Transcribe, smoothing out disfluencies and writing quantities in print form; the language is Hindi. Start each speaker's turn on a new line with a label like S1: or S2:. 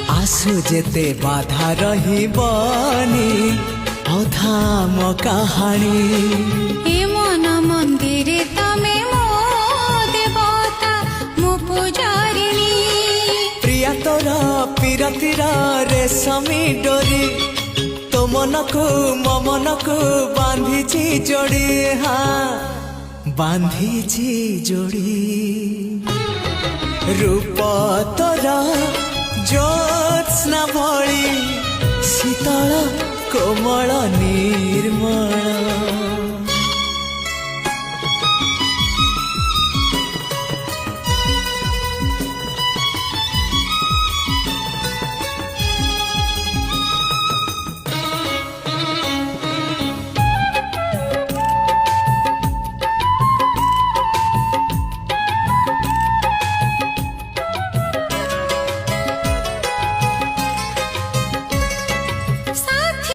S1: आसु जेते बाधा रहिबनी अधा मो कहानी
S2: ए मन मंदिर तमे मो देवता मो पुजारिणी
S1: प्रिया तोर पीरतिर रेशमी डोरी तो मनकु मो मनकु बांधीची जोड़ी हाँ बांधीची जोड़ी रूप तोरा ज्योत्स्ना भଳି शीतल कोमल निर्मल